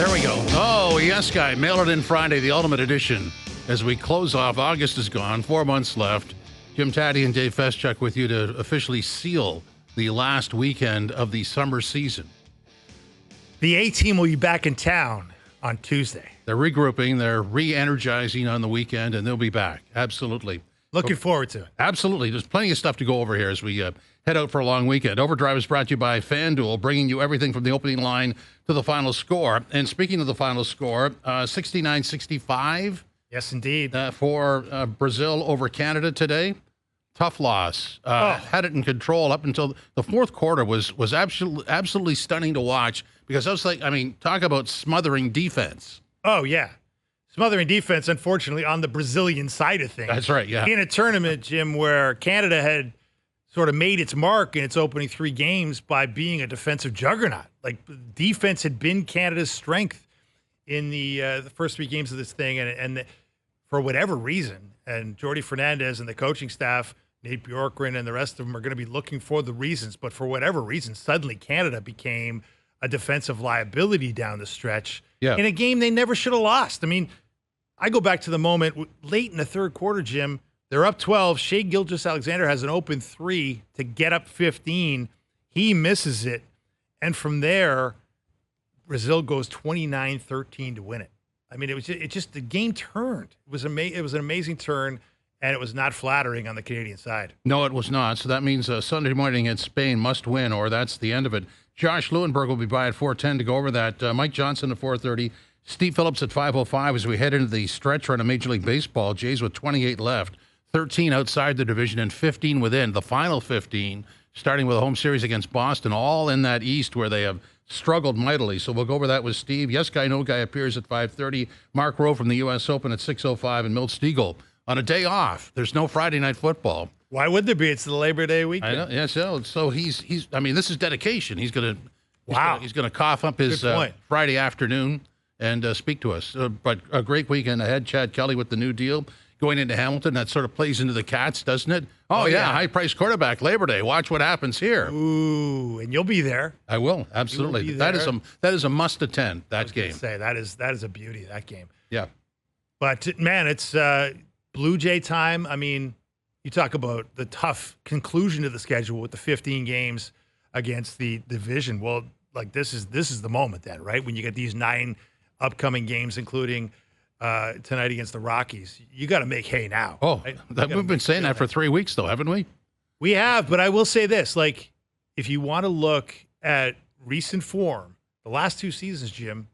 There we go. Oh, yes, guy. Mail it in Friday, the ultimate edition. As we close off, August is gone, 4 months left. Jim, Tatti, and Dave Feschuk with you to officially seal the last weekend of the summer season. The A-team will be back in town on Tuesday. They're regrouping, they're re-energizing on the weekend, and they'll be back. Absolutely. Looking forward to it. Absolutely. There's plenty of stuff to go over here as we head out for a long weekend. OverDrive is brought to you by FanDuel, bringing you everything from the opening line to the final score. And speaking of the final score, 69-65. Yes, indeed. For Brazil over Canada today. Tough loss. Had it in control up until the fourth quarter was absolutely stunning to watch because I was like, talk about smothering defense. Oh, yeah. Smothering defense, unfortunately, on the Brazilian side of things. That's right, yeah. In a tournament, Jim, where Canada had sort of made its mark in its opening 3 games by being a defensive juggernaut. Like, defense had been Canada's strength in the first 3 games of this thing, and for whatever reason, and Jordi Fernandez and the coaching staff, Nate Bjorkgren and the rest of them are going to be looking for the reasons, but for whatever reason, suddenly Canada became a defensive liability down the stretch in a game they never should have lost. I go back to the moment late in the third quarter, Jim. They're up 12. Shai Gilgeous-Alexander has an open 3 to get up 15. He misses it. And from there, Brazil goes 29-13 to win it. It just the game turned. It was an amazing turn, and it was not flattering on the Canadian side. No, it was not. So that means Sunday morning at Spain must win, or that's the end of it. Josh Lewenberg will be by at 4:10 to go over that. Mike Johnson at 4:30. Steve Phillips at 5:05 as we head into the stretch run of Major League Baseball. Jays with 28 left, 13 outside the division and 15 within. The final 15, starting with a home series against Boston, all in that East where they have struggled mightily. So we'll go over that with Steve. Yes Guy, No Guy appears at 5:30. Mark Rowe from the U.S. Open at 6:05, and Milt Stiegel on a day off. There's no Friday night football. Why would there be? It's the Labor Day weekend. I know. Yeah, so he's. This is dedication. He's gonna cough up his Friday afternoon and speak to us. But a great weekend ahead. Chad Kelly with the new deal going into Hamilton. That sort of plays into the Cats, doesn't it? Oh yeah. High-priced quarterback, Labor Day. Watch what happens here. Ooh, and you'll be there. I will, absolutely. That is a must-attend, that game. That is a beauty, that game. Yeah. But, man, it's Blue Jay time. You talk about the tough conclusion to the schedule with the 15 games against the division. Well, this is the moment then, right? When you get these 9 upcoming games, including tonight against the Rockies. You got to make hay now. Oh, right? We've been saying that for 3 weeks, though, haven't we? We have, but I will say this. If you want to look at recent form, the last 2 seasons, Jim,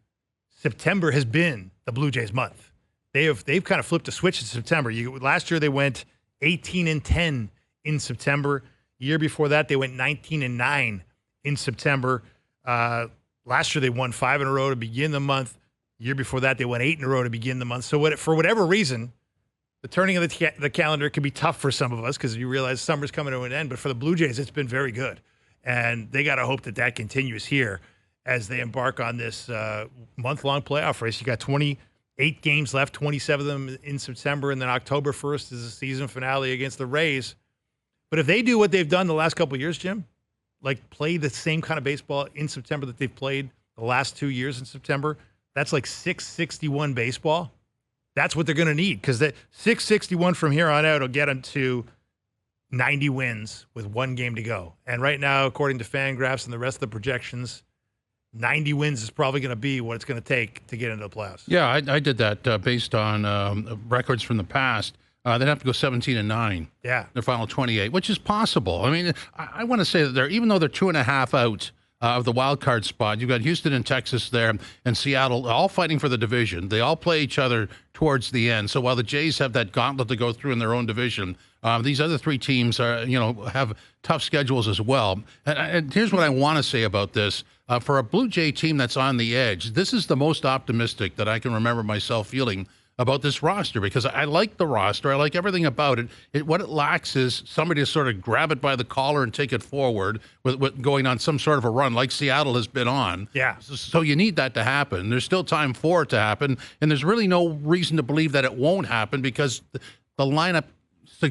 September has been the Blue Jays month. They've kind of flipped a switch in September. Last year they went 18-10 in September. Year before that, they went 19-9 in September. Last year they won 5 in a row to begin the month. Year before that, they went 8 in a row to begin the month. So for whatever reason, the turning of the calendar can be tough for some of us because you realize summer's coming to an end. But for the Blue Jays, it's been very good. And they got to hope that continues here as they embark on this month-long playoff race. You got 28 games left, 27 of them in September, and then October 1st is the season finale against the Rays. But if they do what they've done the last couple of years, Jim, play the same kind of baseball in September that they've played the last 2 years in September, that's like 661 baseball. That's what they're going to need because that 661 from here on out will get them to 90 wins with 1 game to go. And right now, according to Fangraphs and the rest of the projections, 90 wins is probably going to be what it's going to take to get into the playoffs. Yeah, I did that based on records from the past. They'd have to go 17-9. Yeah. Their final 28, which is possible. I want to say that even though they're 2.5 out of the wild card spot, you've got Houston and Texas there and Seattle all fighting for the division. They all play each other towards the end. So while the Jays have that gauntlet to go through in their own division, these other 3 teams are, have tough schedules as well. And here's what I want to say about this. For a Blue Jay team that's on the edge, this is the most optimistic that I can remember myself feeling about this roster because I like the roster. I like everything about it. What it lacks is somebody to sort of grab it by the collar and take it forward with going on some sort of a run like Seattle has been on. Yeah. So you need that to happen. There's still time for it to happen, and there's really no reason to believe that it won't happen because the lineup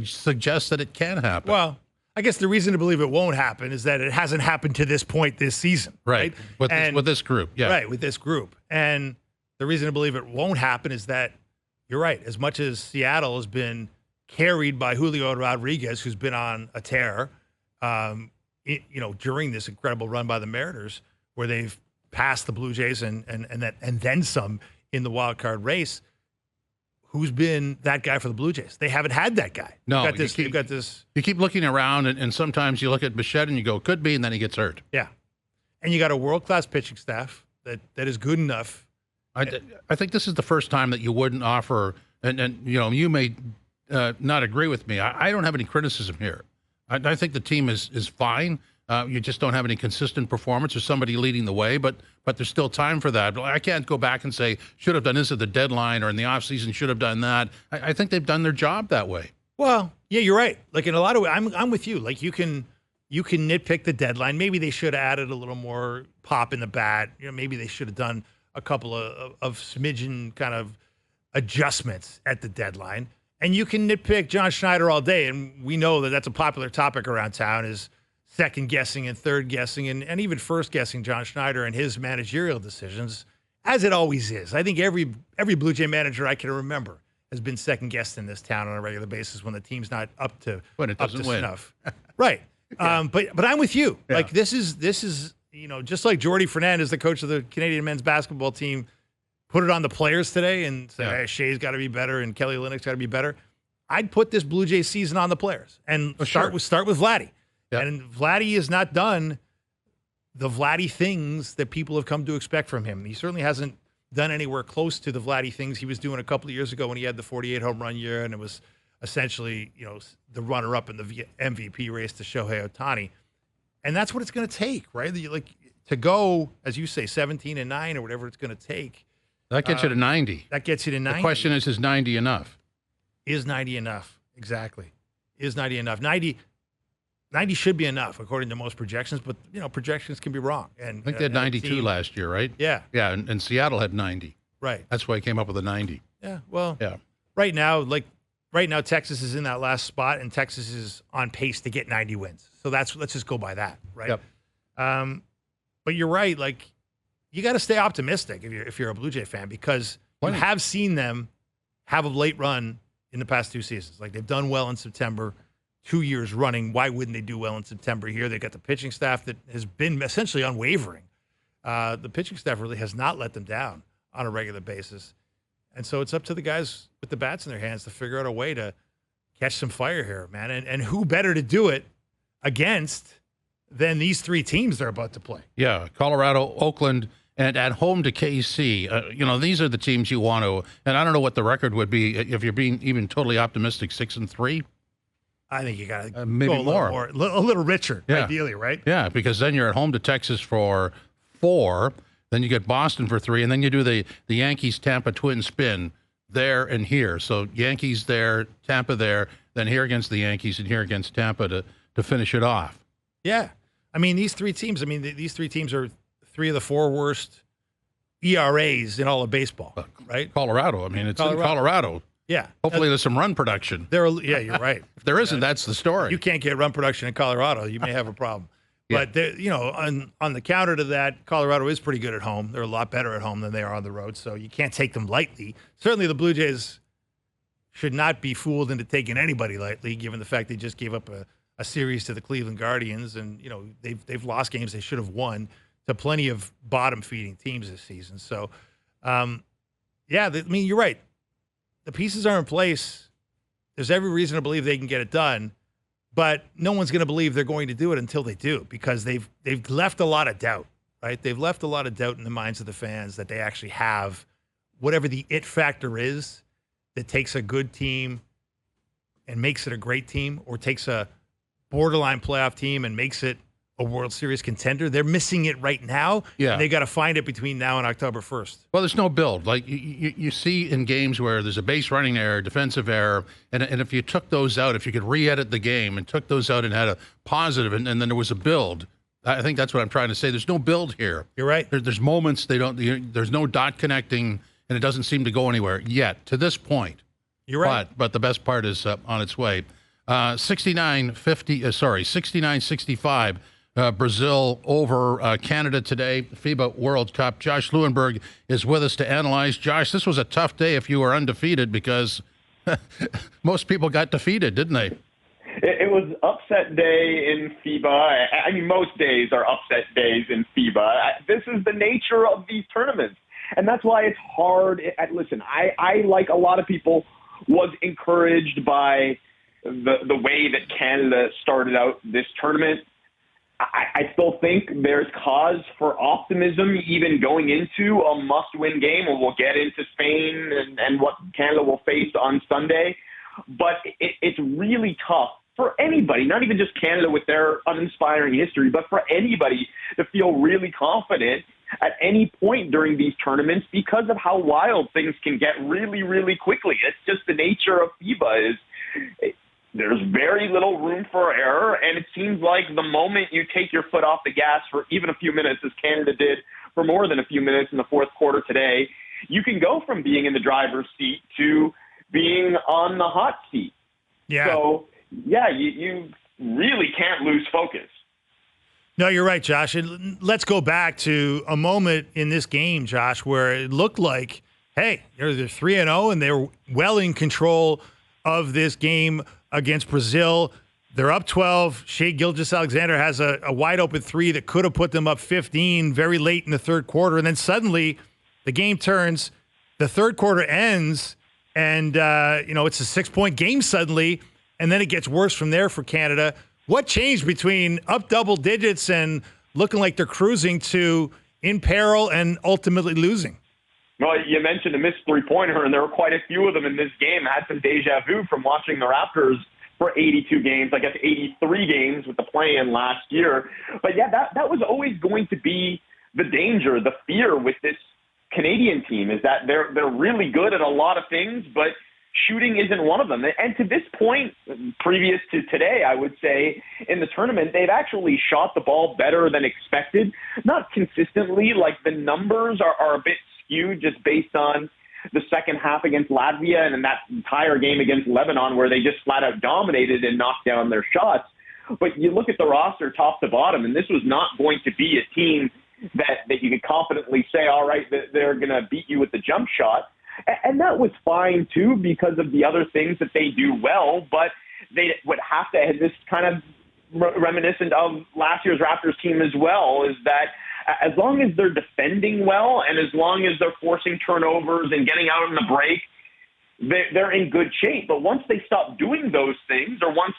suggests that it can happen. Well, I guess the reason to believe it won't happen is that it hasn't happened to this point this season. Right. With this group. Yeah. Right. With this group. And the reason to believe it won't happen is that you're right. As much as Seattle has been carried by Julio Rodriguez, who's been on a tear, during this incredible run by the Mariners, where they've passed the Blue Jays and then some in the wild card race. Who's been that guy for the Blue Jays? They haven't had that guy. No, they've got this. You keep looking around, and sometimes you look at Bichette and you go, could be, and then he gets hurt. Yeah, and you got a world-class pitching staff that is good enough. I think this is the first time that you wouldn't offer, and you may not agree with me. I don't have any criticism here. I think the team is fine. You just don't have any consistent performance or somebody leading the way, but there's still time for that. I can't go back and say, should have done this at the deadline or in the offseason, should have done that. I think they've done their job that way. Well, yeah, you're right. Like in a lot of ways, I'm with you. Like you can nitpick the deadline. Maybe they should have added a little more pop in the bat. Maybe they should have done a couple of smidgen kind of adjustments at the deadline. And you can nitpick John Schneider all day, and we know that that's a popular topic around town is second guessing and third guessing and even first guessing John Schneider and his managerial decisions, as it always is. I think every Blue Jay manager I can remember has been second guessed in this town on a regular basis when the team's not up to snuff. Right. Yeah. But I'm with you. Yeah. Like this is just like Jordy Fernandez, the coach of the Canadian men's basketball team, put it on the players today and say, hey, Shea's got to be better and Kelly Olynyk's got to be better. I'd put this Blue Jays season on the players and start with Vladdy. Yep. And Vladdy has not done the Vladdy things that people have come to expect from him. He certainly hasn't done anywhere close to the Vladdy things he was doing a couple of years ago when he had the 48 home run year and it was essentially, the runner-up in the MVP race to Shohei Ohtani. And that's what it's going to take, right? To go, as you say, 17-9 or whatever it's going to take. That gets you to 90. That gets you to 90. The question is 90 enough? Is 90 enough? Exactly. Is 90 enough? 90 should be enough, according to most projections, but, projections can be wrong. And I think they had 92 last year, right? Yeah. Yeah, and Seattle had 90. Right. That's why he came up with a 90. Yeah, well, right now, Texas is in that last spot, and Texas is on pace to get 90 wins. So let's just go by that, right? Yep. But you're right, you got to stay optimistic if you're a Blue Jay fan because you have seen them have a late run in the past two seasons. Like they've done well in September, 2 years running. Why wouldn't they do well in September here? They got the pitching staff that has been essentially unwavering. The pitching staff really has not let them down on a regular basis. And so it's up to the guys with the bats in their hands to figure out a way to catch some fire here, man. And who better to do it against than these three teams they're about to play? Yeah, Colorado, Oakland, and at home to KC. These are the teams you want to. And I don't know what the record would be if you're being even totally optimistic. 6-3. I think you got to maybe go a little richer, ideally, right? Yeah, because then you're at home to Texas for 4. Then you get Boston for 3, and then you do the Yankees-Tampa twin spin there and here. So Yankees there, Tampa there, then here against the Yankees and here against Tampa to finish it off. Yeah. These three teams are 3 of the 4 worst ERAs in all of baseball, right? Colorado. It's in Colorado. Yeah. Hopefully there's some run production. Yeah, you're right. If there isn't, that's the story. You can't get run production in Colorado. You may have a problem. But, on the counter to that, Colorado is pretty good at home. They're a lot better at home than they are on the road, so you can't take them lightly. Certainly the Blue Jays should not be fooled into taking anybody lightly, given the fact they just gave up a series to the Cleveland Guardians, and, they've lost games they should have won to plenty of bottom-feeding teams this season. So, you're right. The pieces are in place. There's every reason to believe they can get it done. But no one's going to believe they're going to do it until they do, because they've left a lot of doubt, right? They've left a lot of doubt in the minds of the fans that they actually have whatever the it factor is that takes a good team and makes it a great team, or takes a borderline playoff team and makes it a World Series contender. They're missing it right now. Yeah. And they got to find it between now and October 1st. Well, there's no build. Like you see in games where there's a base running error, defensive error, and if you took those out, if you could re-edit the game and took those out and had a positive, and then there was a build, I think that's what I'm trying to say. There's no build here. You're right. There's moments there's no dot connecting, and it doesn't seem to go anywhere yet to this point. You're right. But the best part is on its way. 69-65. Brazil over Canada today, FIBA World Cup. Josh Lewenberg is with us to analyze. Josh, this was a tough day if you were undefeated because most people got defeated, didn't they? It was upset day in FIBA. I mean, most days are upset days in FIBA. This is the nature of these tournaments, and that's why it's hard. Listen, I like a lot of people, was encouraged by the way that Canada started out this tournament. I still think there's cause for optimism even going into a must-win game, and we'll get into Spain and what Canada will face on Sunday. But it's really tough for anybody, not even just Canada with their uninspiring history, but for anybody to feel really confident at any point during these tournaments because of how wild things can get really, really quickly. It's just the nature of FIBA there's very little room for error, and it seems like the moment you take your foot off the gas for even a few minutes, as Canada did for more than a few minutes in the fourth quarter today, you can go from being in the driver's seat to being on the hot seat. Yeah. So, yeah, you really can't lose focus. No, you're right, Josh. And let's go back to a moment in this game, Josh, where it looked like, hey, they're 3-0 and they're well in control of this game against Brazil. They're up 12. Shai Gilgeous-Alexander has a wide open three that could have put them up 15 very late in the third quarter. And then suddenly the game turns, the third quarter ends, and it's a 6-point game suddenly, and then it gets worse from there for Canada. What changed between up double digits and looking like they're cruising to in peril and ultimately losing? Well, you mentioned a missed three-pointer, and there were quite a few of them in this game. I had some deja vu from watching the Raptors for 82 games, I guess 83 games with the play-in last year. But, yeah, that was always going to be the danger, the fear with this Canadian team, is that they're really good at a lot of things, but shooting isn't one of them. And to this point, previous to today, I would say, in the tournament, they've actually shot the ball better than expected. Not consistently, like the numbers are a bit skewed just based on the second half against Latvia and in that entire game against Lebanon where they just flat out dominated and knocked down their shots. But you look at the roster top to bottom, and this was not going to be a team that you could confidently say, all right, they're going to beat you with the jump shot. And that was fine, too, because of the other things that they do well. But they would have to have this kind of reminiscent of last year's Raptors team as well, is that as long as they're defending well and as long as they're forcing turnovers and getting out on the break, they're in good shape. But once they stop doing those things, or once,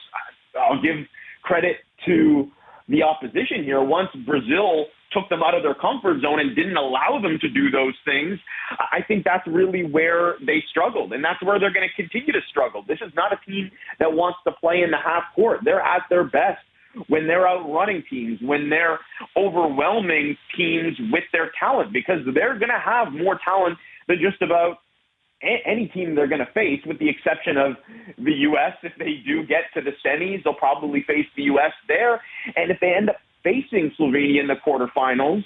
I'll give credit to the opposition here, once Brazil took them out of their comfort zone and didn't allow them to do those things, I think that's really where they struggled, and that's where they're going to continue to struggle. This is not a team that wants to play in the half court. They're at their best when they're outrunning teams, when they're overwhelming teams with their talent, because they're going to have more talent than just about any team they're going to face, with the exception of the U.S. If they do get to the semis, they'll probably face the U.S. there. And if they end up facing Slovenia in the quarterfinals,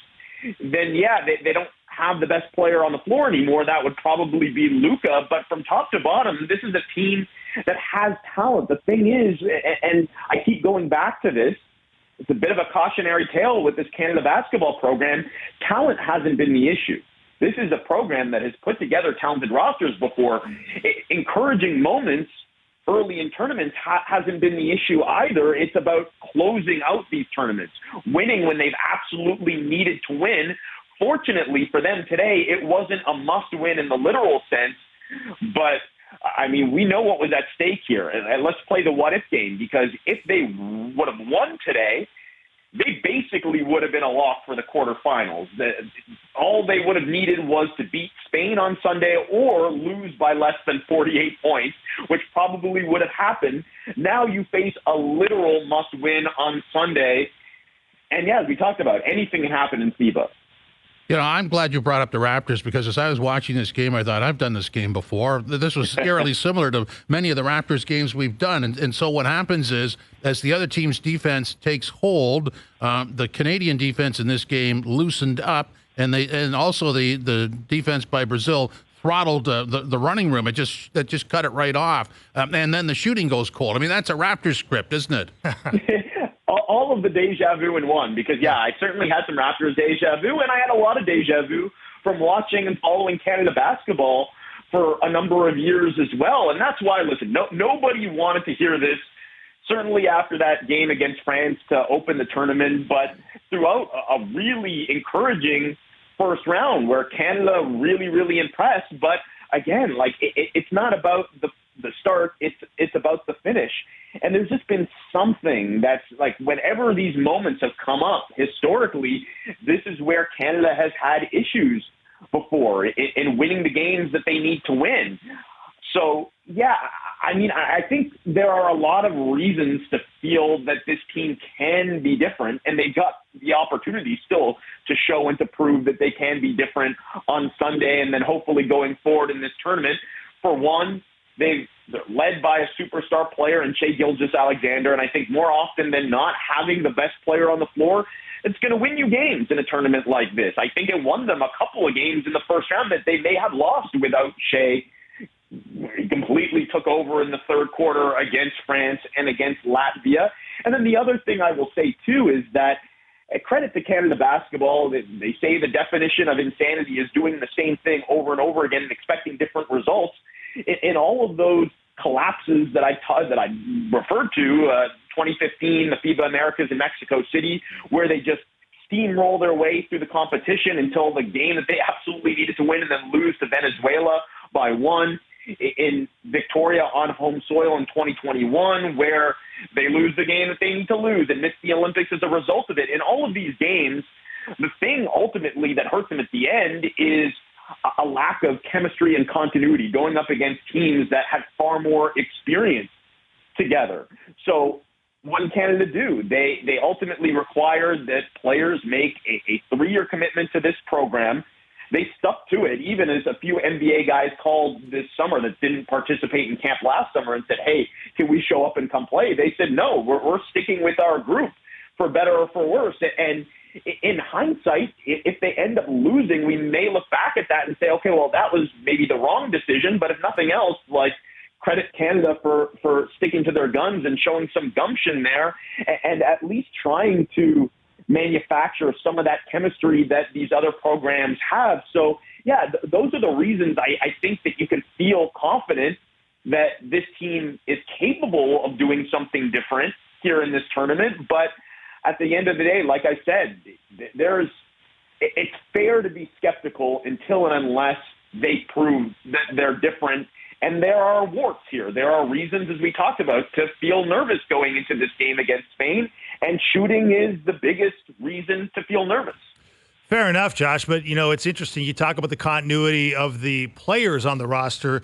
then, yeah, they don't have the best player on the floor anymore. That would probably be Luka. But from top to bottom, this is a team that has talent. The thing is, and I keep going back to this, it's a bit of a cautionary tale with this Canada basketball program. Talent hasn't been the issue. This is a program that has put together talented rosters before. Encouraging moments early in tournaments hasn't been the issue either. It's about closing out these tournaments, winning when they've absolutely needed to win. Fortunately for them today, it wasn't a must-win in the literal sense, but I mean, we know what was at stake here. And let's play the what-if game, because if they would have won today, they basically would have been a lock for the quarterfinals. All they would have needed was to beat Spain on Sunday or lose by less than 48 points, which probably would have happened. Now you face a literal must-win on Sunday. And, yeah, as we talked about, anything can happen in FIBA. You know, I'm glad you brought up the Raptors, because as I was watching this game, I thought, I've done this game before. This was eerily similar to many of the Raptors games we've done. And so what happens is, as the other team's defense takes hold, the Canadian defense in this game loosened up, and also the defense by Brazil throttled the running room. It just cut it right off, and then the shooting goes cold. I mean, that's a Raptors script, isn't it? All of the deja vu in one, because, yeah, I certainly had some Raptors deja vu, and I had a lot of deja vu from watching and following Canada basketball for a number of years as well. And that's why, listen, nobody wanted to hear this, certainly after that game against France to open the tournament, but throughout a really encouraging first round where Canada really, really impressed. But again, like it's not about the start, it's about the finish. And there's just been something that's like whenever these moments have come up historically, this is where Canada has had issues before in winning the games that they need to win. So, yeah, I mean, I think there are a lot of reasons to feel that this team can be different, and they've got the opportunity still to show and to prove that they can be different on Sunday and then hopefully going forward in this tournament. For one, they're led by a superstar player in Shai Gilgeous-Alexander, and I think more often than not, having the best player on the floor, it's going to win you games in a tournament like this. I think it won them a couple of games in the first round that they may have lost without Shai. He completely took over in the third quarter against France and against Latvia. And then the other thing I will say, too, is that credit to Canada basketball, they say the definition of insanity is doing the same thing over and over again and expecting different results. In all of those collapses that I referred to, 2015, the FIBA Americas in Mexico City, where they just steamroll their way through the competition until the game that they absolutely needed to win and then lose to Venezuela by one. In Victoria on home soil in 2021, where they lose the game that they need to lose and miss the Olympics as a result of it. In all of these games, the thing ultimately that hurts them at the end is a lack of chemistry and continuity going up against teams that have far more experience together. So what did Canada do? They ultimately required that players make a 3-year commitment to this program. They stuck to it, even as a few NBA guys called this summer that didn't participate in camp last summer and said, hey, can we show up and come play? They said, no, we're sticking with our group for better or for worse. And in hindsight, if they end up losing, we may look back at that and say, okay, well, that was maybe the wrong decision. But if nothing else, like, credit Canada for sticking to their guns and showing some gumption there and at least trying to manufacture some of that chemistry that these other programs have. So, yeah, those are the reasons I think that you can feel confident that this team is capable of doing something different here in this tournament. But at the end of the day, like I said, it's fair to be skeptical until and unless they prove that they're different. And there are warts here. There are reasons, as we talked about, to feel nervous going into this game against Spain. And shooting is the biggest reason to feel nervous. Fair enough, Josh. But, it's interesting. You talk about the continuity of the players on the roster.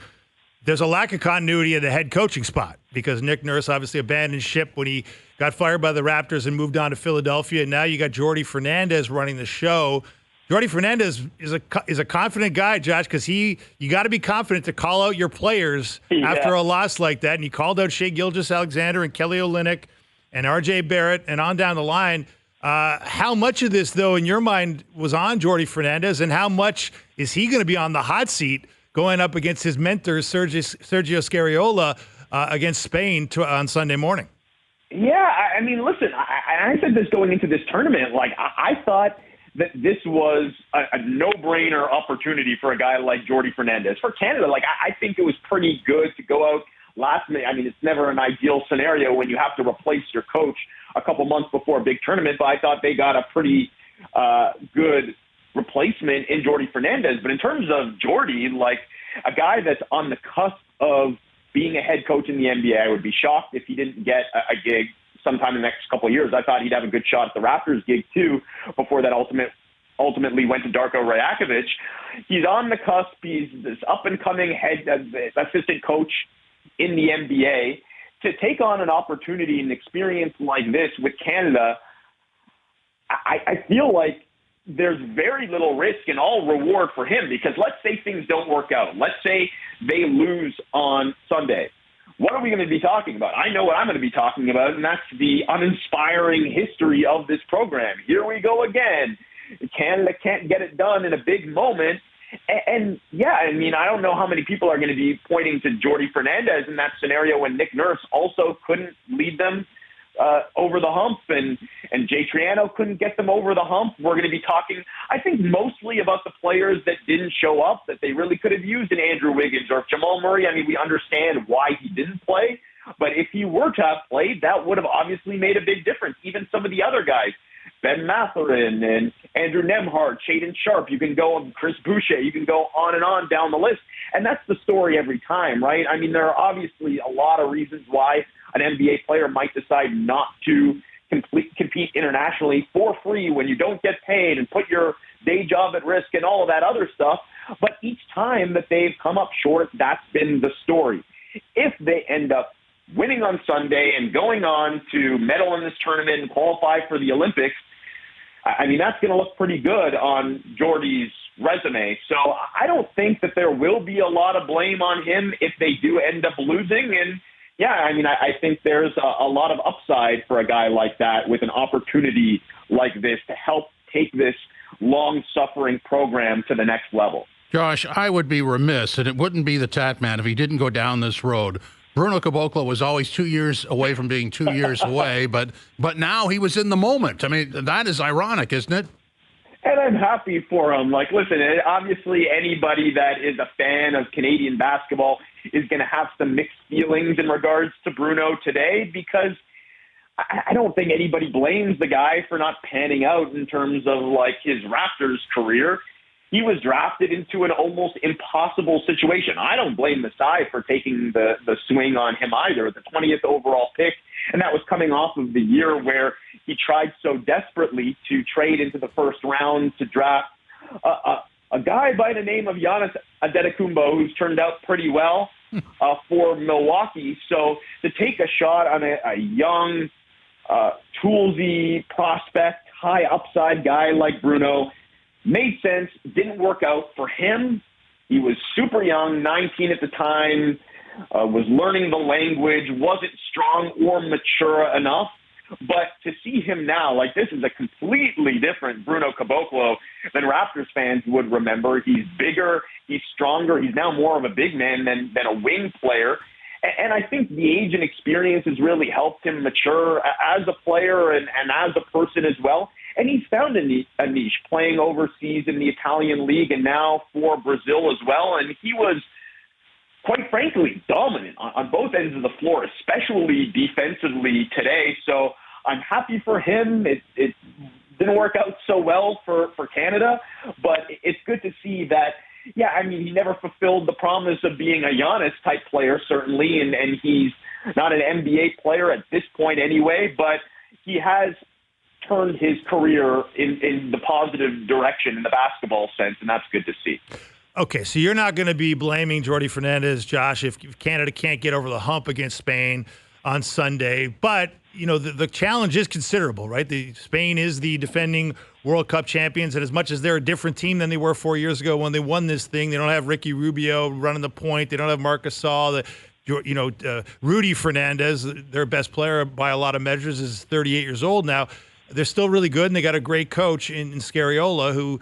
There's a lack of continuity at the head coaching spot because Nick Nurse obviously abandoned ship when he got fired by the Raptors and moved on to Philadelphia. And now you got Jordi Fernandez running the show. Jordi Fernandez is a confident guy, Josh, because you got to be confident to call out your players after a loss like that. And he called out Shai Gilgeous-Alexander and Kelly Olynyk and R.J. Barrett and on down the line. How much of this, though, in your mind was on Jordi Fernandez, and how much is he going to be on the hot seat going up against his mentor, Sergio Scariolo, against Spain on Sunday morning? Yeah, I mean, listen, I said this going into this tournament. Like, I thought that this was a no-brainer opportunity for a guy like Jordi Fernandez. For Canada, like, I think it was pretty good to go out last minute. I mean, it's never an ideal scenario when you have to replace your coach a couple months before a big tournament, but I thought they got a pretty good replacement in Jordi Fernandez. But in terms of Jordi, like, a guy that's on the cusp of being a head coach in the NBA, I would be shocked if he didn't get a gig sometime in the next couple of years. I thought he'd have a good shot at the Raptors gig too before that ultimately went to Darko Rajakovic. He's on the cusp. He's this up-and-coming head assistant coach in the NBA. To take on an opportunity and experience like this with Canada, I feel like there's very little risk and all reward for him, because let's say things don't work out. Let's say they lose on Sunday. What are we going to be talking about? I know what I'm going to be talking about, and that's the uninspiring history of this program. Here we go again. Canada can't get it done in a big moment. And Yeah, I mean, I don't know how many people are going to be pointing to Jordi Fernandez in that scenario when Nick Nurse also couldn't lead them over the hump, and Jay Triano couldn't get them over the hump. We're going to be talking, I think, mostly about the players that didn't show up that they really could have used in Andrew Wiggins or Jamal Murray. I mean, we understand why he didn't play, but if he were to have played, that would have obviously made a big difference. Even some of the other guys, Ben Mathurin and Andrew Nembhard, Shaedon Sharpe, you can go on Chris Boucher, you can go on and on down the list. And that's the story every time, right? I mean, there are obviously a lot of reasons why an NBA player might decide not to compete internationally for free when you don't get paid and put your day job at risk and all of that other stuff. But each time that they've come up short, that's been the story. If they end up winning on Sunday and going on to medal in this tournament and qualify for the Olympics, I mean, that's going to look pretty good on Jordy's resume. So I don't think that there will be a lot of blame on him if they do end up losing. And, yeah, I mean, I think there's a lot of upside for a guy like that with an opportunity like this to help take this long-suffering program to the next level. Josh, I would be remiss, and it wouldn't be the Tat Man if he didn't go down this road. Bruno Caboclo was always 2 years away from being 2 years away, but now he was in the moment. I mean, that is ironic, isn't it? And I'm happy for him. Like, listen, obviously anybody that is a fan of Canadian basketball is going to have some mixed feelings in regards to Bruno today, because I don't think anybody blames the guy for not panning out in terms of, like, his Raptors career. He was drafted into an almost impossible situation. I don't blame the side for taking the swing on him either, the 20th overall pick. And that was coming off of the year where he tried so desperately to trade into the first round to draft a guy by the name of Giannis Antetokounmpo, who's turned out pretty well for Milwaukee. So to take a shot on a young, toolsy prospect, high upside guy like Bruno made sense, didn't work out for him. He was super young, 19 at the time, was learning the language, wasn't strong or mature enough. But to see him now, like, this is a completely different Bruno Caboclo than Raptors fans would remember. He's bigger, he's stronger, he's now more of a big man than a wing player. And I think the age and experience has really helped him mature as a player and as a person as well. And he's found a niche playing overseas in the Italian league and now for Brazil as well. And he was, quite frankly, dominant on both ends of the floor, especially defensively today. So I'm happy for him. It didn't work out so well for Canada, but it's good to see that, yeah, I mean, he never fulfilled the promise of being a Giannis-type player, certainly, and he's not an NBA player at this point anyway, but he has turned his career in the positive direction in the basketball sense, and that's good to see. Okay, so you're not going to be blaming Jordi Fernandez, Josh, if Canada can't get over the hump against Spain on Sunday. But, you know, the challenge is considerable, right? Spain is the defending World Cup champions, and as much as they're a different team than they were 4 years ago when they won this thing, they don't have Ricky Rubio running the point. They don't have Marc Gasol. Rudy Fernandez, their best player by a lot of measures, is 38 years old now. They're still really good, and they got a great coach in Scariola who,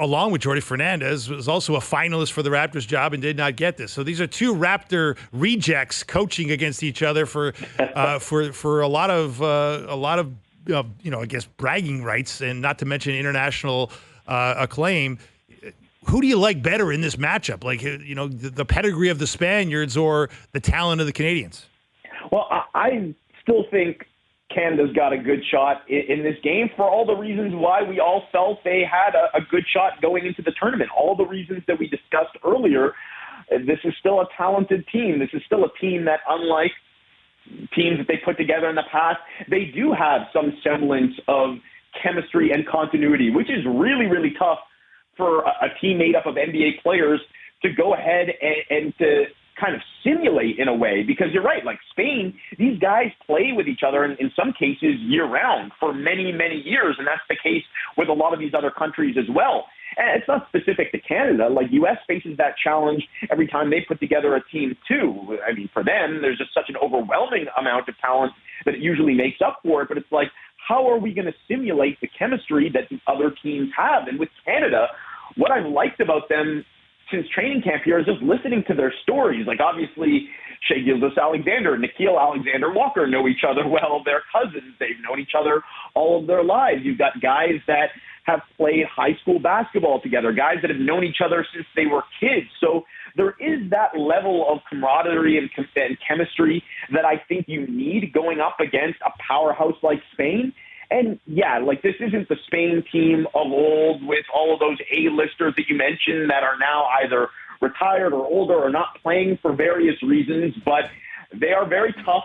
along with Jordi Fernandez, was also a finalist for the Raptors job and did not get this. So these are two Raptor rejects coaching against each other for a lot of I guess bragging rights, and not to mention international acclaim. Who do you like better in this matchup? Like, you know, the pedigree of the Spaniards or the talent of the Canadians? Well, I still think Canada's got a good shot in this game for all the reasons why we all felt they had a good shot going into the tournament. All the reasons that we discussed earlier. This is still a talented team. This is still a team that, unlike teams that they put together in the past, they do have some semblance of chemistry and continuity, which is really, really tough for a team made up of NBA players to go ahead and to kind of simulate in a way, because you're right, like Spain, these guys play with each other in some cases year-round for many, many years, and that's the case with a lot of these other countries as well. And it's not specific to Canada. Like, U.S. faces that challenge every time they put together a team, too. I mean, for them, there's just such an overwhelming amount of talent that it usually makes up for it, but it's like, how are we going to simulate the chemistry that the other teams have? And with Canada, what I've liked about them since training camp here is just listening to their stories. Like, obviously, Shai Gilgeous-Alexander and Nickeil Alexander-Walker know each other well. They're cousins. They've known each other all of their lives. You've got guys that have played high school basketball together, guys that have known each other since they were kids. So there is that level of camaraderie and chemistry that I think you need going up against a powerhouse like Spain. And, yeah, like, this isn't the Spain team of old with all of those A-listers that you mentioned that are now either retired or older or not playing for various reasons, but they are very tough.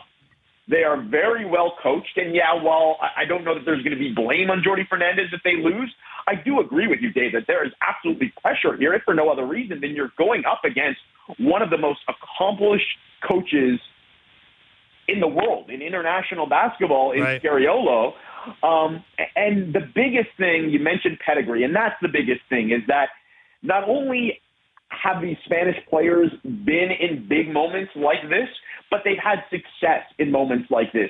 They are very well coached. And, yeah, while I don't know that there's going to be blame on Jordi Fernandez if they lose, I do agree with you, Dave, that there is absolutely pressure here, if for no other reason than you're going up against one of the most accomplished coaches in the world, in international basketball, in Scariolo. And the biggest thing, you mentioned pedigree, and that's the biggest thing, is that not only have these Spanish players been in big moments like this, but they've had success in moments like this.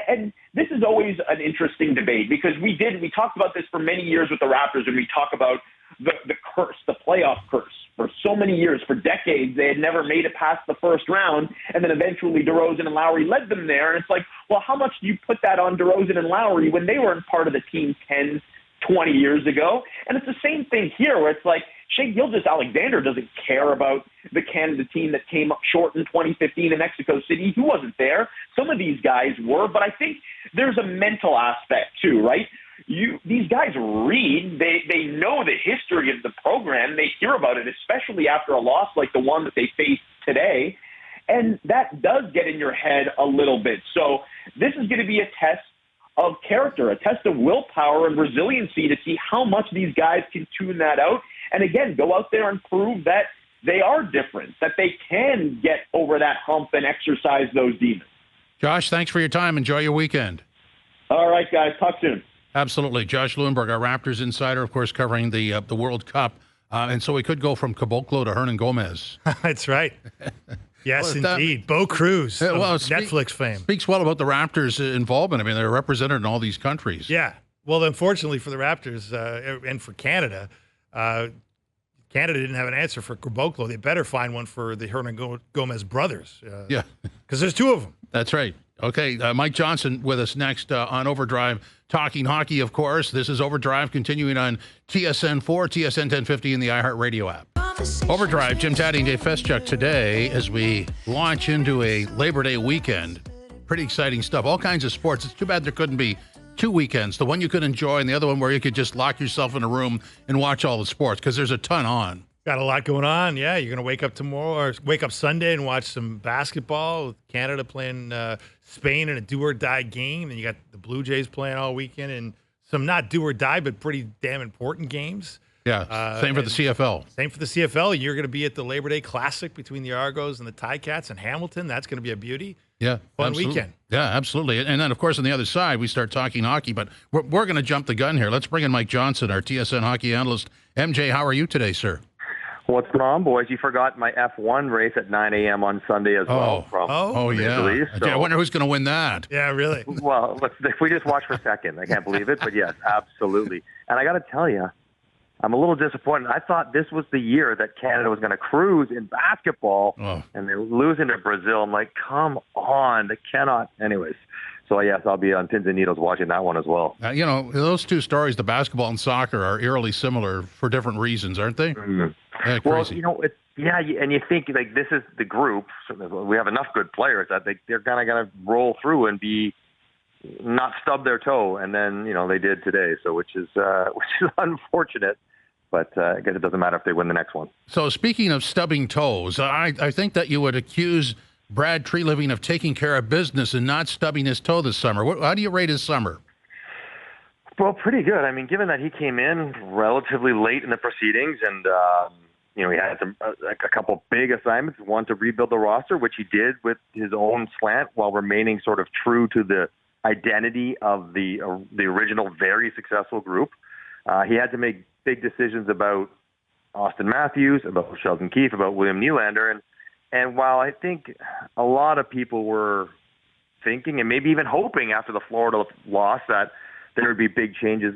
And this is always an interesting debate because we talked about this for many years with the Raptors, and we talk about the curse, the playoff curse. For so many years, for decades, they had never made it past the first round, and then eventually DeRozan and Lowry led them there. And it's like, well, how much do you put that on DeRozan and Lowry when they weren't part of the team 10, 20 years ago? And it's the same thing here where it's like Shai Gilgeous-Alexander doesn't care about the Canada team that came up short in 2015 in Mexico City. He wasn't there. Some of these guys were, but I think there's a mental aspect too, right? These guys read, they know the history of the program, they hear about it, especially after a loss like the one that they faced today, and that does get in your head a little bit. So this is going to be a test of character, a test of willpower and resiliency to see how much these guys can tune that out, and again, go out there and prove that they are different, that they can get over that hump and exercise those demons. Josh, thanks for your time. Enjoy your weekend. All right, guys. Talk soon. Absolutely. Josh Lewenberg, our Raptors insider, of course, covering the World Cup. And so we could go from Caboclo to Hernan Gomez. That's right. Yes, indeed. Bo Cruz, Netflix fame. Speaks well about the Raptors' involvement. I mean, they're represented in all these countries. Yeah. Well, unfortunately for the Raptors and for Canada, Canada didn't have an answer for Caboclo. They better find one for the Hernan Gomez brothers. Yeah. Because there's two of them. That's right. Okay, Mike Johnson with us next on OverDrive, talking hockey, of course. This is OverDrive, continuing on TSN 4, TSN 1050, and the iHeartRadio app. OverDrive, Jim Tatti and Dave Feschuk today as we launch into a Labor Day weekend. Pretty exciting stuff. All kinds of sports. It's too bad there couldn't be two weekends, the one you could enjoy and the other one where you could just lock yourself in a room and watch all the sports, because there's a ton on. Got a lot going on. Yeah, you're going to wake up tomorrow or wake up Sunday and watch some basketball with Canada playing Spain in a do-or-die game. Then you got the Blue Jays playing all weekend and some not do-or-die but pretty damn important games. Yeah, same for the CFL. Same for the CFL. You're going to be at the Labor Day Classic between the Argos and the Ticats in Hamilton. That's going to be a beauty. Yeah, fun absolutely. weekend. Yeah, absolutely. And then, of course, on the other side, we start talking hockey. But we're going to jump the gun here. Let's bring in Mike Johnson, our TSN hockey analyst. MJ, how are you today, sir? What's going on, boys? You forgot my F1 race at 9 a.m. on Sunday as well. Yeah. So, I wonder who's going to win that. Yeah, really. Well, if we just watch for a second. I can't believe it, but yes, absolutely. And I got to tell you, I'm a little disappointed. I thought this was the year that Canada was going to cruise in basketball, and they're losing to Brazil. I'm like, come on, they cannot. Anyways, so yes, I'll be on pins and needles watching that one as well. You know, those two stories, the basketball and soccer, are eerily similar for different reasons, aren't they? Mm-hmm. Yeah, well, you know, and you think like this is the group. So we have enough good players that they're kind of going to roll through and not stub their toe, and then they did today. So which is unfortunate. But I guess it doesn't matter if they win the next one. So speaking of stubbing toes, I think that you would accuse Brad Treliving of taking care of business and not stubbing his toe this summer. How do you rate his summer? Well, pretty good. I mean, given that he came in relatively late in the proceedings and, he had a couple big assignments, one to rebuild the roster, which he did with his own slant while remaining sort of true to the identity of the original very successful group. He had to make big decisions about Austin Matthews, about Sheldon Keefe, about William Nylander. And while I think a lot of people were thinking and maybe even hoping after the Florida loss that there would be big changes,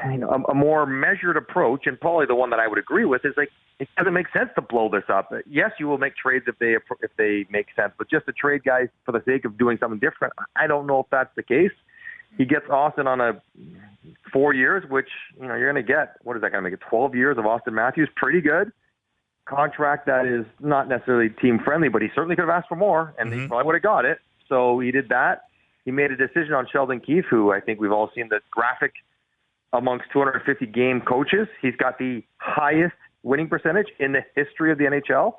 a more measured approach, and probably the one that I would agree with, is like it doesn't make sense to blow this up. Yes, you will make trades if they make sense, but just to trade guys for the sake of doing something different, I don't know if that's the case. He gets Austin on a 4 years, which you're going to get. What is that going to make it? 12 years of Austin Matthews, pretty good contract. That is not necessarily team friendly, but he certainly could have asked for more, and he probably would have got it. So he did that. He made a decision on Sheldon Keefe, who I think we've all seen the graphic amongst 250 game coaches. He's got the highest winning percentage in the history of the NHL.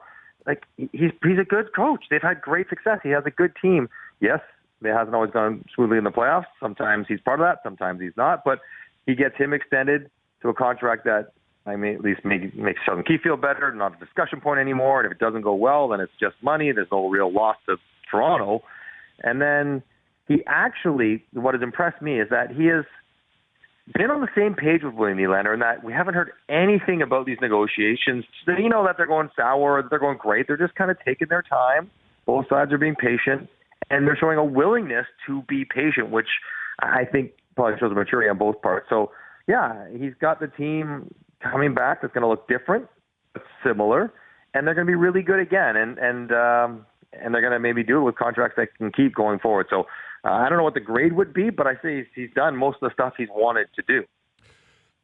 Like, he's a good coach. They've had great success. He has a good team. Yes, it hasn't always gone smoothly in the playoffs. Sometimes he's part of that. Sometimes he's not. But he gets him extended to a contract that at least makes Sheldon Keefe feel better, not a discussion point anymore. And if it doesn't go well, then it's just money. There's no real loss to Toronto. And then he actually, what has impressed me is that he has been on the same page with William Nylander, and that we haven't heard anything about these negotiations. That they're going sour, that they're going great. They're just kind of taking their time. Both sides are being patient, and they're showing a willingness to be patient, which I think probably shows a maturity on both parts. So, yeah, he's got the team coming back that's going to look different, but similar, and they're going to be really good again, and they're going to maybe do it with contracts that can keep going forward. So I don't know what the grade would be, but I say he's done most of the stuff he's wanted to do.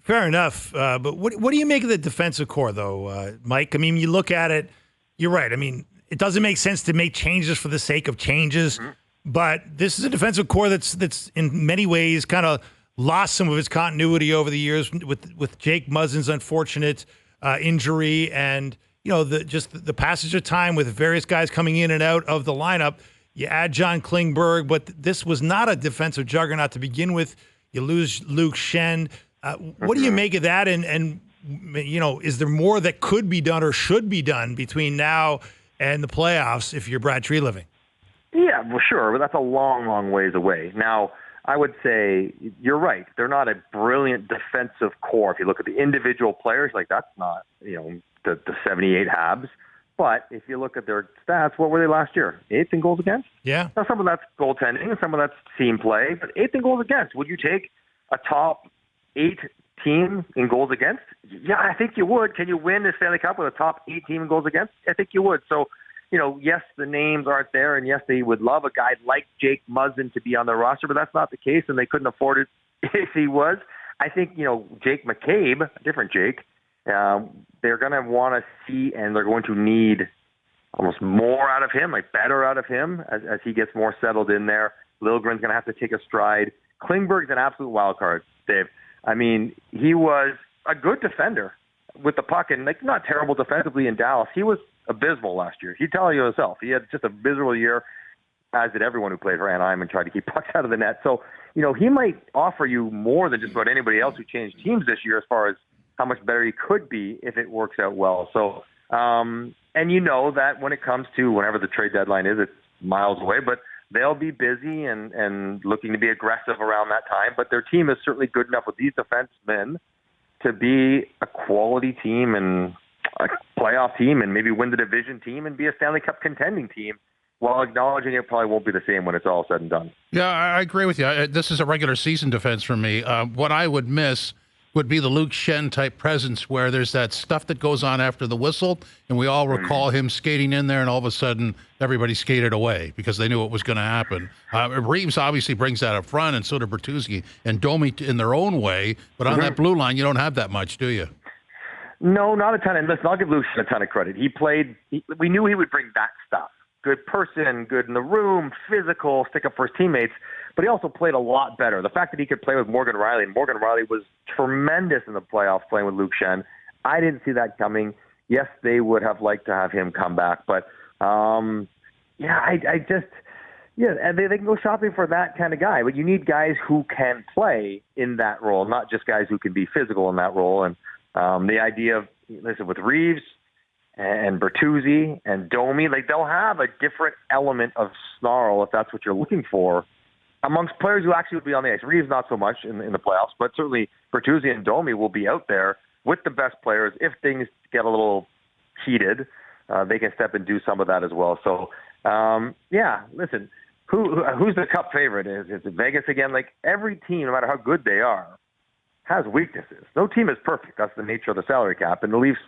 Fair enough. But what do you make of the defensive core, though, Mike? I mean, you look at it, you're right. I mean, it doesn't make sense to make changes for the sake of changes, but this is a defensive core that's in many ways kind of lost some of its continuity over the years with Jake Muzzin's unfortunate injury and the passage of time with various guys coming in and out of the lineup. You add John Klingberg, but this was not a defensive juggernaut to begin with. You lose Luke Schenn. What do you make of that? And is there more that could be done or should be done between now and the playoffs if you're Brad Treliving? Yeah, well, sure, but that's a long, long ways away. Now, I would say you're right. They're not a brilliant defensive core. If you look at the individual players, that's not, the 78 Habs. But if you look at their stats, what were they last year? 8th in goals against? Yeah. Now, some of that's goaltending and some of that's team play, but 8th in goals against. Would you take a top 8 team in goals against? Yeah, I think you would. Can you win the Stanley Cup with a top 8 team in goals against? I think you would. So, yes, the names aren't there, and yes, they would love a guy like Jake Muzzin to be on their roster, but that's not the case, and they couldn't afford it if he was. I think, Jake McCabe, a different Jake, they're going to want to see, and they're going to need almost more out of him, better out of him as he gets more settled in there. Liljegren's going to have to take a stride. Klingberg's an absolute wild card, Dave. I mean, he was a good defender with the puck and not terrible defensively in Dallas. He was abysmal last year. He'd tell you himself. He had just a miserable year, as did everyone who played for Anaheim and tried to keep pucks out of the net. So, he might offer you more than just about anybody else who changed teams this year as far as how much better he could be if it works out well. So, and that when it comes to whenever the trade deadline is, it's miles away, but they'll be busy and looking to be aggressive around that time. But their team is certainly good enough with these defensemen to be a quality team and a playoff team and maybe win the division team and be a Stanley Cup contending team, while acknowledging it probably won't be the same when it's all said and done. Yeah, I agree with you. This is a regular season defense for me. What I would miss would be the Luke Schenn type presence where there's that stuff that goes on after the whistle, and we all recall him skating in there, and all of a sudden everybody skated away because they knew what was going to happen. Reeves obviously brings that up front, and so do Bertuzzi and Domi in their own way, but on that blue line, you don't have that much, do you? No, not a ton. And listen, I'll give Luke Schenn a ton of credit. We knew he would bring that stuff. Good person, good in the room, physical, stick up for his teammates. But he also played a lot better. The fact that he could play with Morgan Rielly, and Morgan Rielly was tremendous in the playoffs playing with Luke Schenn. I didn't see that coming. Yes, they would have liked to have him come back. But, and they can go shopping for that kind of guy. But you need guys who can play in that role, not just guys who can be physical in that role. And the idea of, with Reeves and Bertuzzi and Domi, they'll have a different element of snarl, if that's what you're looking for, amongst players who actually would be on the ice. Reeves not so much in the playoffs, but certainly Bertuzzi and Domi will be out there with the best players. If things get a little heated, they can step and do some of that as well. So, listen, who's the Cup favorite? Is it Vegas again? Every team, no matter how good they are, has weaknesses. No team is perfect. That's the nature of the salary cap. And the Leafs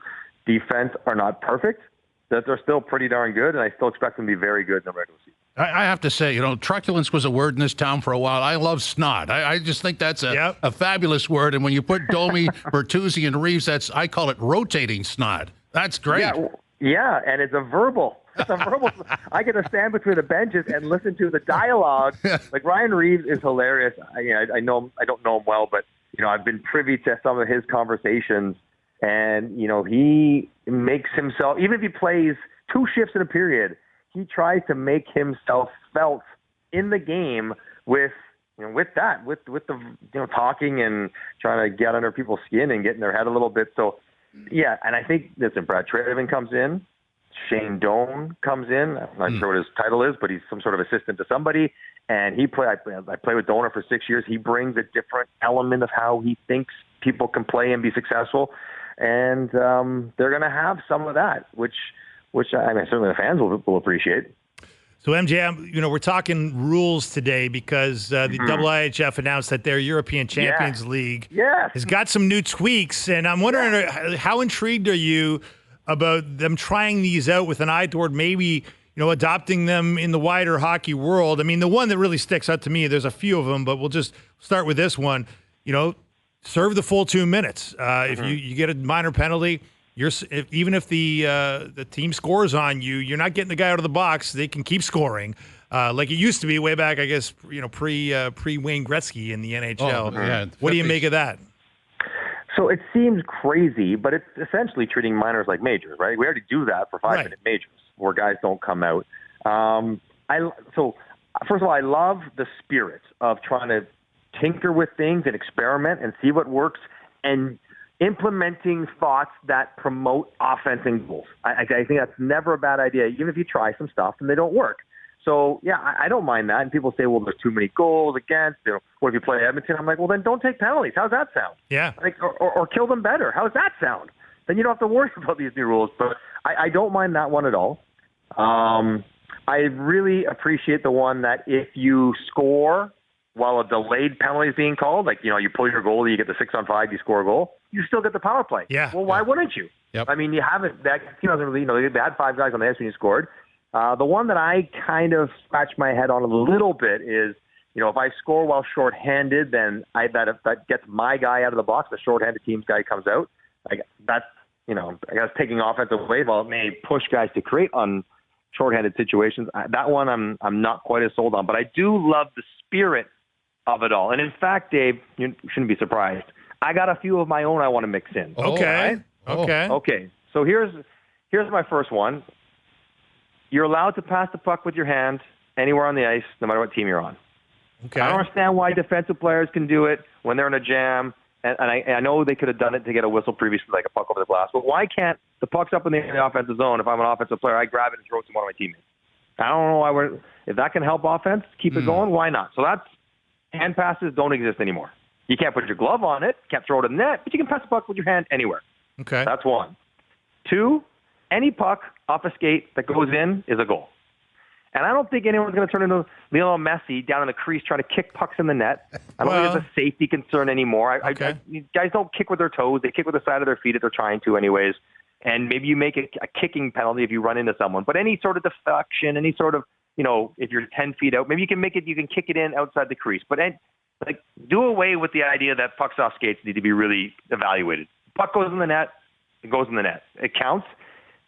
defense are not perfect, that they're still pretty darn good, and I still expect them to be very good in the regular season. I have to say, truculence was a word in this town for a while. I love snot. I just think that's a fabulous word. And when you put Domi, Bertuzzi, and Reeves, I call it rotating snot. That's great. Yeah, and it's a verbal. It's a verbal. I get to stand between the benches and listen to the dialogue. Like Ryan Reeves is hilarious. I know him, I don't know him well, but I've been privy to some of his conversations, and he makes himself, even if he plays 2 shifts in a period, he tries to make himself felt in the game with the talking and trying to get under people's skin and get in their head a little bit. So yeah, and I think Brad Treliving comes in, Shane Doan comes in. I'm not sure what his title is, but he's some sort of assistant to somebody. And I played with Doan for 6 years. He brings a different element of how he thinks people can play and be successful. And they're going to have some of that, which certainly the fans will appreciate. So MJ, we're talking rules today because the IIHF announced that their European Champions League has got some new tweaks, and I'm wondering how intrigued are you about them trying these out with an eye toward maybe adopting them in the wider hockey world. I mean, the one that really sticks out to me, there's a few of them, but we'll just start with this one. Serve the full 2 minutes. If you get a minor penalty, even if the team scores on you, you're not getting the guy out of the box. They can keep scoring, like it used to be way back, I guess, pre Wayne Gretzky in the NHL. What do you make of that? So it seems crazy, but it's essentially treating minors like majors, right? We already do that for 5-minute majors where guys don't come out. So first of all, I love the spirit of trying to tinker with things and experiment and see what works and implementing thoughts that promote offense and goals. I think that's never a bad idea, even if you try some stuff and they don't work. So, yeah, I don't mind that. And people say, well, there's too many goals against. What if you play Edmonton? I'm like, well, then don't take penalties. How's that sound? Yeah. Or kill them better. How's that sound? Then you don't have to worry about these new rules. But I don't mind that one at all. I really appreciate the one that if you score while a delayed penalty is being called, you pull your goal, you get the 6-on-5, you score a goal, you still get the power play. Yeah. Well, why wouldn't you? Yep. I mean, you haven't. That team doesn't really. They had 5 guys on the ice when you scored. The one that I kind of scratch my head on a little bit is, if I score while shorthanded, then that gets my guy out of the box. The shorthanded team's guy comes out. That's I guess taking offense away. While it may push guys to create on shorthanded situations, that one I'm not quite as sold on. But I do love the spirit of it all. And in fact, Dave, you shouldn't be surprised. I got a few of my own I want to mix in. Okay. Okay. So here's my first one. You're allowed to pass the puck with your hand anywhere on the ice, no matter what team you're on. Okay. I don't understand why defensive players can do it when they're in a jam. And I know they could have done it to get a whistle previously, like a puck over the glass. But why can't the puck's up in the offensive zone? If I'm an offensive player, I grab it and throw it to one of my teammates. I don't know why if that can help offense, keep it going, why not? So hand passes don't exist anymore. You can't put your glove on it, can't throw it in the net, but you can pass the puck with your hand anywhere. Okay. That's one. 2, any puck off a skate that goes in is a goal. And I don't think anyone's going to turn into Lionel Messi down in the crease trying to kick pucks in the net. I don't think it's a safety concern anymore. Guys don't kick with their toes. They kick with the side of their feet if they're trying to anyways. And maybe you make a kicking penalty if you run into someone. But any sort of deflection, any sort of, if you're 10 feet out, maybe you can kick it in outside the crease. But do away with the idea that pucks off skates need to be really evaluated. Puck goes in the net, it goes in the net. It counts.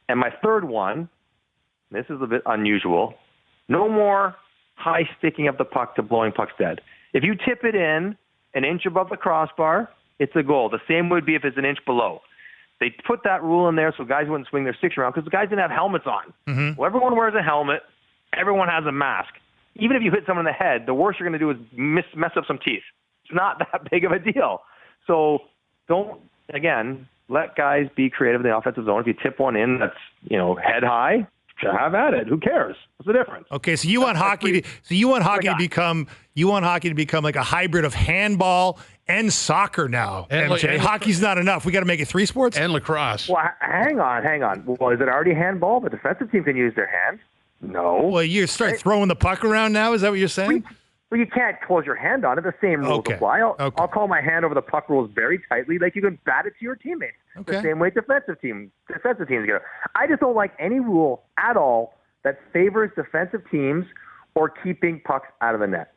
And my third one, this is a bit unusual, no more high sticking of the puck to blowing pucks dead. If you tip it in an inch above the crossbar, it's a goal. The same would be if it's an inch below. They put that rule in there so guys wouldn't swing their sticks around because the guys didn't have helmets on. Well, everyone wears a helmet. Everyone has a mask. Even if you hit someone in the head, the worst you're going to do is mess up some teeth. It's not that big of a deal. So don't, again, let guys be creative in the offensive zone. If you tip one in that's, head high, have at it. Who cares? What's the difference? Okay, so you want hockey to become like a hybrid of handball and soccer now. And hockey's not enough. We got to make it 3 sports and lacrosse. Well, hang on. Well, is it already handball? The defensive team can use their hands. No. Well, you start throwing the puck around now. Is that what you're saying? Well, you can't close your hand on it. The same rules apply. I'll call my hand over the puck rules very tightly, like you can bat it to your teammates. The same way defensive teams get. I just don't like any rule at all that favors defensive teams or keeping pucks out of the net.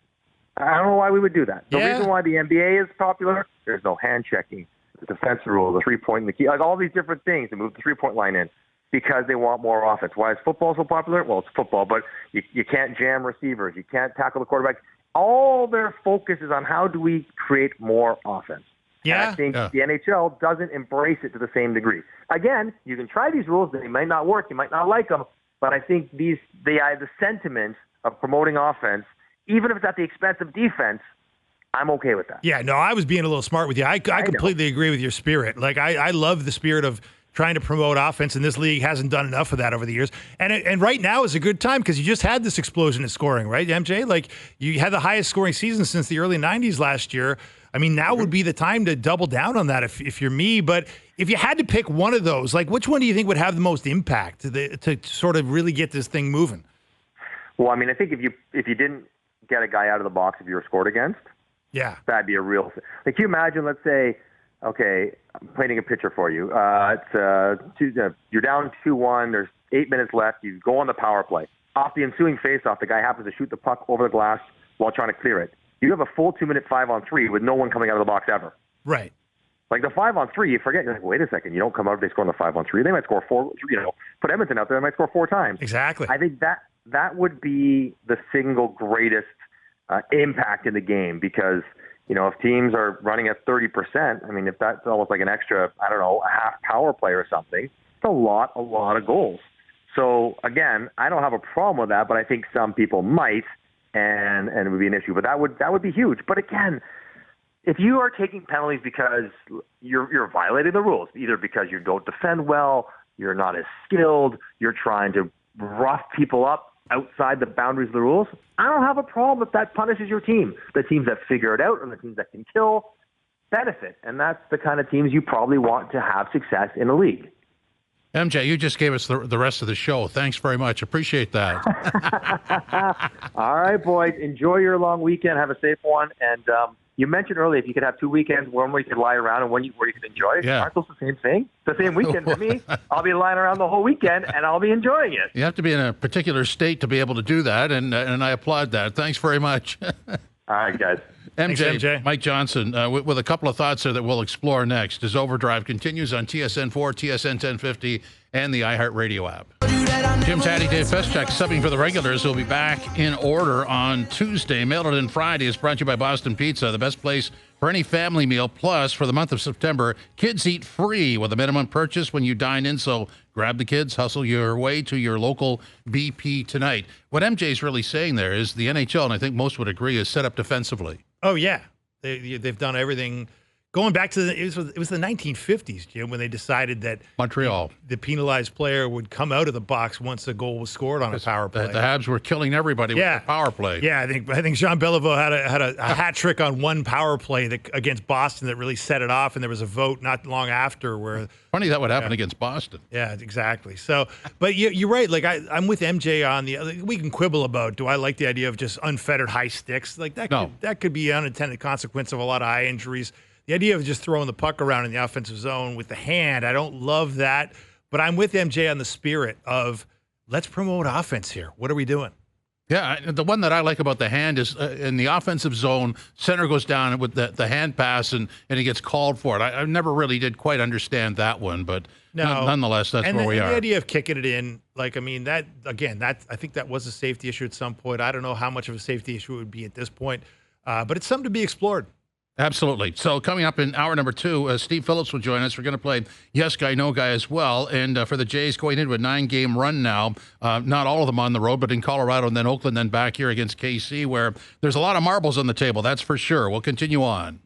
I don't know why we would do that. The reason why the NBA is popular, there's no hand checking, the defensive rule, the 3-point, the key, like all these different things to move the 3-point line in because they want more offense. Why is football so popular? Well, it's football, but you can't jam receivers. You can't tackle the quarterback. All their focus is on how do we create more offense. Yeah. And I think the NHL doesn't embrace it to the same degree. Again, you can try these rules. They might not work. You might not like them. But I think the sentiment of promoting offense, even if it's at the expense of defense, I'm okay with that. Yeah, no, I was being a little smart with you. I completely agree with your spirit. Like, I love the spirit of trying to promote offense, and this league hasn't done enough of that over the years. And right now is a good time because you just had this explosion in scoring, right, MJ? Like, you had the highest scoring season since the early 90s last year. I mean, now would be the time to double down on that if you're me. But if you had to pick one of those, like, which one do you think would have the most impact to sort of really get this thing moving? Well, I mean, I think if you didn't get a guy out of the box if you were scored against, that'd be a real thing. Like, you imagine, let's say, okay, I'm painting a picture for you. You're down 2-1. There's 8 minutes left. You go on the power play. Off the ensuing faceoff, the guy happens to shoot the puck over the glass while trying to clear it. You have a full 2-minute 5-on-3 with no one coming out of the box ever. Right. Like the 5-on-3, you forget. You're like, wait a second. You don't come out. They score on the 5-on-3. They might score 4. Put Edmonton out there. They might score 4 times. Exactly. I think that would be the single greatest impact in the game because, if teams are running at 30%, I mean, if that's almost like an extra, I don't know, a half power play or something, it's a lot of goals. So, again, I don't have a problem with that, but I think some people might, and it would be an issue. But that would be huge. But, again, if you are taking penalties because you're violating the rules, either because you don't defend well, you're not as skilled, you're trying to rough people up outside the boundaries of the rules, I don't have a problem if that punishes your team. The teams that figure it out and the teams that can kill benefit. And that's the kind of teams you probably want to have success in a league. MJ, you just gave us the rest of the show. Thanks very much. Appreciate that. All right, boys. Enjoy your long weekend. Have a safe one. And you mentioned earlier if you could have 2 weekends, one where you could lie around and one where you could enjoy it. Aren't those the same thing? The same weekend for me. I'll be lying around the whole weekend, and I'll be enjoying it. You have to be in a particular state to be able to do that, and I applaud that. Thanks very much. All right, guys. Thanks, MJ. Mike Johnson, with a couple of thoughts there that we'll explore next as OverDrive continues on TSN 4, TSN 1050, and the iHeartRadio app. Jim Tatti, Dave Feschuk, subbing for the regulars. Will be back in order on Tuesday. Mail It In Friday is brought to you by Boston Pizza, the best place for any family meal. Plus, for the month of September, kids eat free with a minimum purchase when you dine in. So grab the kids, hustle your way to your local BP tonight. What MJ's really saying there is the NHL, and I think most would agree, is set up defensively. Oh, yeah. They've done everything. Going back to it was the 1950s, Jim, when they decided that Montreal, the penalized player would come out of the box once a goal was scored on a power play. The Habs were killing everybody with the power play. Yeah, I think Jean Beliveau had a hat trick on one power play against Boston that really set it off, and there was a vote not long after where. Funny that would happen against Boston. Yeah, exactly. So, but you're right. Like I'm with MJ on we can quibble about. Do I like the idea of just unfettered high sticks like that? No. That could be an unintended consequence of a lot of eye injuries. The idea of just throwing the puck around in the offensive zone with the hand, I don't love that. But I'm with MJ on the spirit of let's promote offense here. What are we doing? Yeah, the one that I like about the hand is in the offensive zone, center goes down with the hand pass, and he gets called for it. I never really did quite understand that one, but nonetheless, that's where we are. The idea of kicking it in, I think that was a safety issue at some point. I don't know how much of a safety issue it would be at this point, but it's something to be explored. Absolutely. So coming up in hour number 2, Steve Phillips will join us. We're going to play Yes Guy, No Guy as well. And for the Jays going into a 9-game run now, not all of them on the road, but in Colorado and then Oakland, then back here against KC, where there's a lot of marbles on the table. That's for sure. We'll continue on.